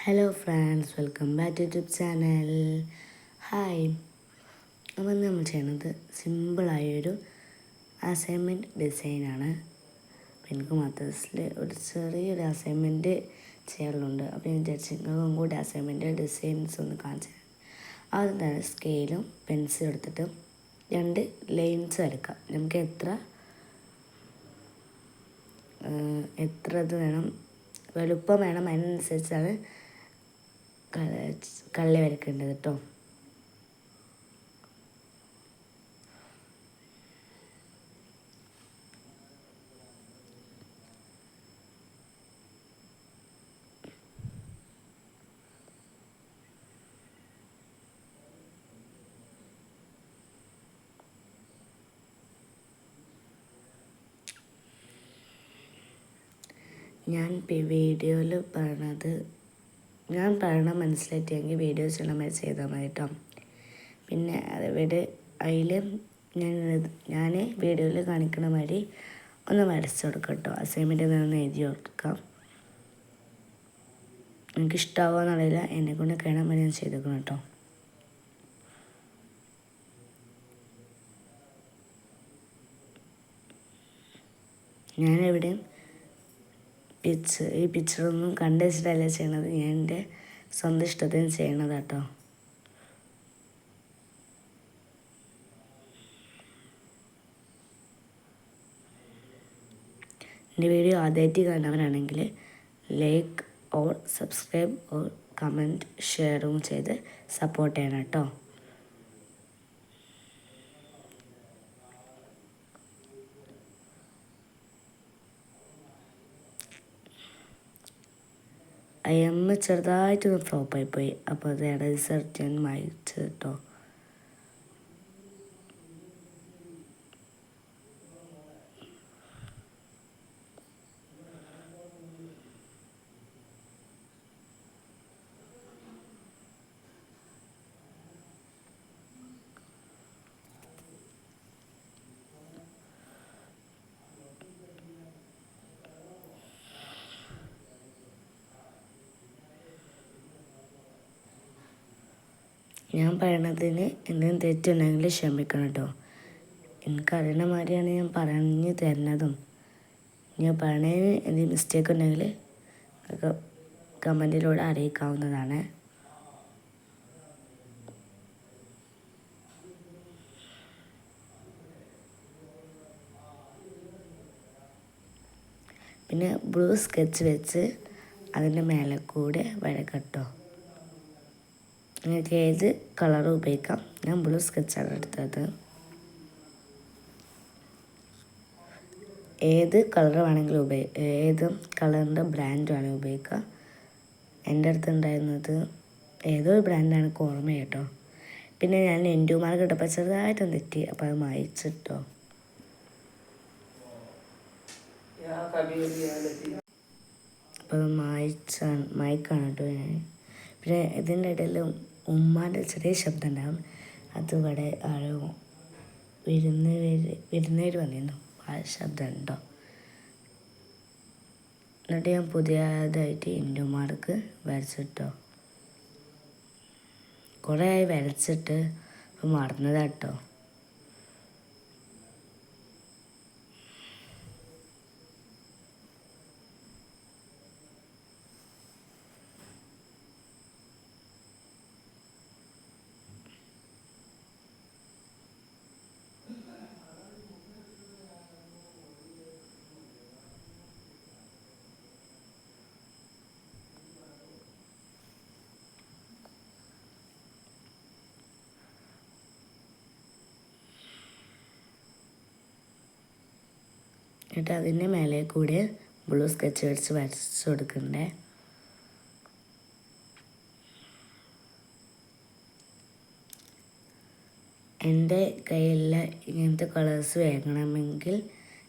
Hello friends, welcome back to YouTube channel. Hi. അപ്പോൾ നമ്മൾ ചെയ്യുന്നത് സിമ്പിളായൊരു അസൈൻമെൻറ്റ് ഡിസൈനാണ്. അപ്പോൾ എനിക്ക് മദ്രസിൽ ഒരു ചെറിയൊരു അസൈൻമെൻറ്റ് ചെയ്യാറുണ്ട്. അപ്പോൾ ഞാൻ വിചാരിച്ചു നിങ്ങൾക്കും കൂടി അസൈൻമെൻറ്റ് ഡിസൈൻസ് ഒന്ന് കാണിച്ചു തരാം. ആദ്യം തന്നെ സ്കെയിലും പെൻസിലും എടുത്തിട്ട് 2 ലൈൻസ് വരയ്ക്കാം. നമുക്ക് എത്ര ഇത് വേണം, വലുപ്പം വേണം, അതിനനുസരിച്ചാണ് കള്ളി വരയ്ക്കേണ്ടത് കേട്ടോ. ഞാൻ വീഡിയോയിൽ പറയണ മനസ്സിലാക്കിയെങ്കിൽ വീഡിയോ ചെയ്യണമായി ചെയ്താൽ മതി കേട്ടോ. പിന്നെ അതിൽ ഞാൻ വീഡിയോയിൽ കാണിക്കണ മാതിരി ഒന്ന് വരച്ച് കൊടുക്കാം കേട്ടോ. അസൈൻമെൻറ്റ് ഒന്ന് എഴുതി കൊടുക്കാം. എനിക്കിഷ്ടമാവുക എന്നറിയില്ല, എന്നെക്കൊണ്ട് കഴിയണ മാതിരി ഞാൻ ചെയ്തേക്കണം കേട്ടോ. ഞാനെവിടെയും ഈ പിക്ചറൊന്നും കണ്ടു വെച്ചിട്ടല്ല ചെയ്യണത്, ഞാൻ എൻ്റെ സ്വന്തം ഇഷ്ടത്തിന് ചെയ്യണത് കേട്ടോ. എൻ്റെ വീഡിയോ ആദ്യമായിട്ട് കാണുന്നവരാണെങ്കിൽ like or subscribe or comment ഷെയറും ചെയ്ത് സപ്പോർട്ട് ചെയ്യണം കേട്ടോ. ചെറുതായിട്ടൊന്ന് ഫ്ലോപ്പായിപ്പോയി, അപ്പോൾ അത് റിസൾട്ട് ഞാൻ മായിച്ചു കേട്ടോ. ഞാൻ പറയണതിന് എന്തെങ്കിലും തെറ്റുണ്ടെങ്കിൽ ക്ഷമിക്കണം കേട്ടോ. എനിക്കറിയണ മാതിരിയാണ് ഞാൻ പറഞ്ഞു തരുന്നതും. ഞാൻ പറയണതിന് എന്തെങ്കിലും മിസ്റ്റേക്ക് ഉണ്ടെങ്കിൽ കമൻറ്റിലൂടെ അറിയിക്കാവുന്നതാണ്. പിന്നെ ബ്ലൂ സ്കെച്ച് വെച്ച് അതിൻ്റെ മേലെ കൂടെ വരക്കട്ടോ. നിങ്ങൾക്ക് ഏത് കളറും ഉപയോഗിക്കാം. ഞാൻ ബ്ലൂ സ്കെച്ചാണ് എടുത്തത്. ഏത് കളർ വേണമെങ്കിലും ഏത് കളറിൻ്റെ ബ്രാൻഡ് വേണമെങ്കിൽ ഉപയോഗിക്കാം. എൻ്റെ അടുത്ത് ഉണ്ടായിരുന്നത് ഏതോ ഒരു ബ്രാൻഡാണ്, എനിക്ക് ഓർമ്മ കേട്ടോ. പിന്നെ ഞാൻ എൻഡുമാർക്ക് ഇട്ടപ്പോൾ ചെറുതായിട്ടും തെറ്റി, അപ്പോൾ അത് മായിച്ചിട്ടോ. അപ്പോൾ അത് മായ്ക്കാണ് കേട്ടോ ഞാൻ. പിന്നെ ഇതിൻ്റെ ഇടയിൽ ഉമ്മാൻ്റെ ചെറിയ ശബ്ദം ഉണ്ടാകും. അത് ഇവിടെ ആരോ വിരുന്നേര് വന്നിരുന്നു, ആ ശബ്ദം ഉണ്ടോ. എന്നിട്ട് ഞാൻ പുതിയതായിട്ട് ഇന്റുമാർക്ക് വരച്ചിട്ടോ. കുറേ ആയി വരച്ചിട്ട് ഇപ്പം മറന്നതാട്ടോ. എന്നിട്ട് അതിൻ്റെ മേലെ കൂടെ ബ്ലൂ സ്കെച്ച് വെച്ച് വരച്ച് കൊടുക്കണ്ടേ. എൻ്റെ കയ്യിലുള്ള ഇങ്ങനത്തെ കളേഴ്സ് വേണമെങ്കിൽ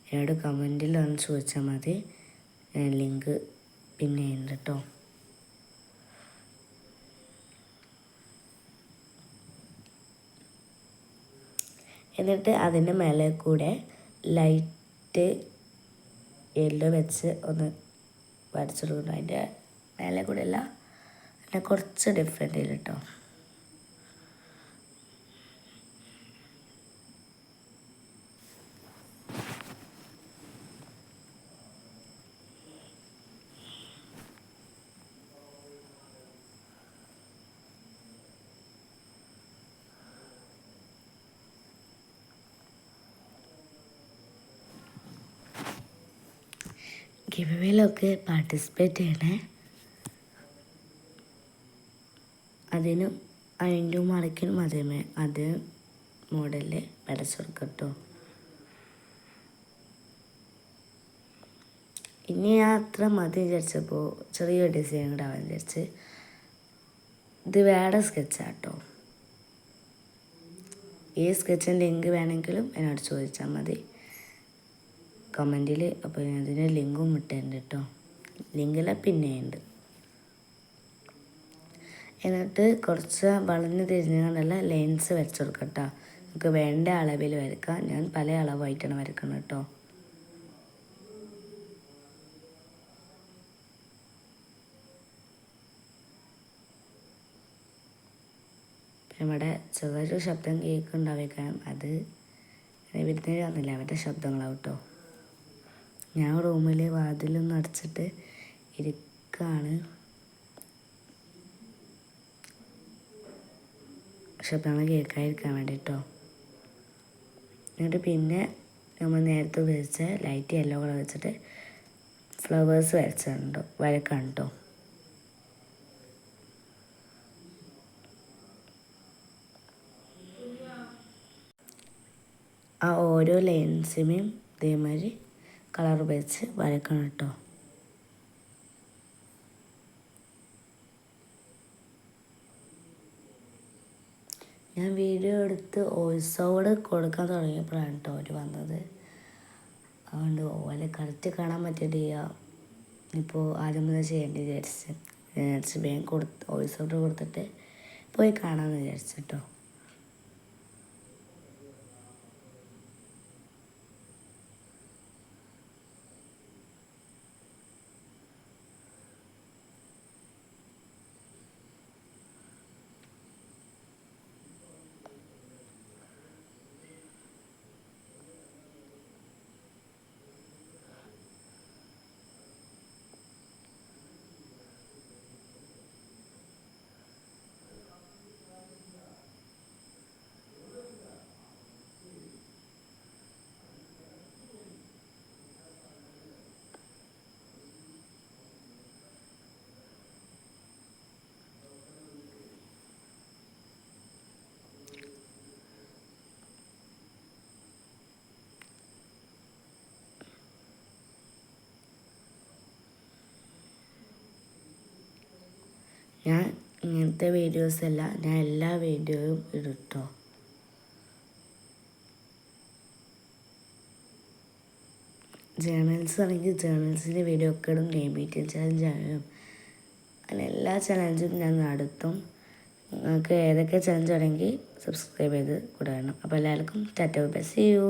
എന്നോട് കമൻറ്റിൽ ഒന്ന് ചോദിച്ചാൽ മതി. ഞാൻ ലിങ്ക് പിന്നെ ഉണ്ട് കേട്ടോ. എന്നിട്ട് അതിൻ്റെ മേലെ കൂടെ ലൈറ്റ് യെല്ലോ വെച്ച് ഒന്ന് വരച്ചെടുക്കണം. അതിൻ്റെ മേലെ കൂടെ അല്ല, പിന്നെ കുറച്ച് ഡിഫറെൻ്റ് കേട്ടോ. ഗിവ് പാർട്ടിസിപ്പേറ്റ് ചെയ്യണേ. അതിനും അതിൻ്റെ മടക്കിനും അതേ മോഡലിൽ വരച്ചു കൊടുക്കട്ടോ. ഇനി ഞാൻ അത്ര മതി വിചാരിച്ചപ്പോൾ ചെറിയൊരു ഡിസൈൻ കൂടെ ആവാൻ വിചാരിച്ച് ഇത് വേറെ സ്കെച്ചാട്ടോ. ഈ സ്കെച്ചിൻ്റെ ലിങ്ക് വേണമെങ്കിലും എന്നോട് ചോദിച്ചാൽ മതി കമൻറ്റിൽ. അപ്പോൾ ഞാൻ അതിന് ലിങ്കും ഇട്ടുണ്ട് കേട്ടോ. ലിങ്കെല്ലാം പിന്നെ ഉണ്ട്. എന്നിട്ട് കുറച്ച് വളഞ്ഞ് തിരിഞ്ഞുകൊണ്ടുള്ള ലൈൻസ് വരച്ചു കൊടുക്കാം കേട്ടോ. നമുക്ക് വേണ്ട അളവിൽ വരക്കാം. ഞാൻ പല അളവായിട്ടാണ് വരക്കുന്നത് കേട്ടോ. ഇവിടെ ചെറിയൊരു ശബ്ദം കേൾക്കുന്നുണ്ടാവേക്കാം. അത് വിരുന്നേരി വന്നില്ല, അവരുടെ ശബ്ദങ്ങളാവും കേട്ടോ. ഞാൻ റൂമിൽ വാതിലൊന്നും അടച്ചിട്ട് ഇരിക്കുകയാണ്. ശബ്ദങ്ങൾ കേൾക്കാതിരിക്കാൻ വേണ്ടി കേട്ടോ. എന്നിട്ട് പിന്നെ നമ്മൾ നേരത്തെ ഉപയോഗിച്ച ലൈറ്റ് യെല്ലോ കളർ വെച്ചിട്ട് ഫ്ലവേഴ്സ് വരക്കാം കേട്ടോ. ആ ഓരോ ലൈൻസിനെയും ഇതേമാതിരി കളർ ഉപയോഗിച്ച് വരക്കണം കേട്ടോ. ഞാൻ വീഡിയോ എടുത്ത് വോയിസ് ഓവർ കൊടുക്കാൻ തുടങ്ങിയപ്പോഴാണ് കേട്ടോ അവർ വന്നത്. അതുകൊണ്ട് ഓലെ കറക്റ്റ് കാണാൻ പറ്റിയിട്ടില്ല. ഇപ്പോൾ ആദ്യം മുതൽ ചെയ്യേണ്ടി വിചാരിച്ച് വേഗം വോയിസ് ഓവർ കൊടുത്തിട്ട് പോയി കാണാമെന്ന് വിചാരിച്ചു കേട്ടോ. ഞാൻ ഇങ്ങനത്തെ വീഡിയോസ് എല്ലാം ഞാൻ എല്ലാ വീഡിയോയും ഇടും കേട്ടോ. ജേണൽസ് ആണെങ്കിൽ ജേണൽസിൻ്റെ വീഡിയോ ഒക്കെ ഇടും. നെയിം ബീറ്റിംഗ് ചലഞ്ച് ആയാലും അങ്ങനെ എല്ലാ ചലഞ്ചും ഞാൻ നടത്തും. നിങ്ങൾക്ക് ഏതൊക്കെ ചലഞ്ച് ആണെങ്കിൽ സബ്സ്ക്രൈബ് ചെയ്ത് കൂടെ വേണം. അപ്പോൾ എല്ലാവർക്കും ടാറ്റ ബൈ, സീ യു.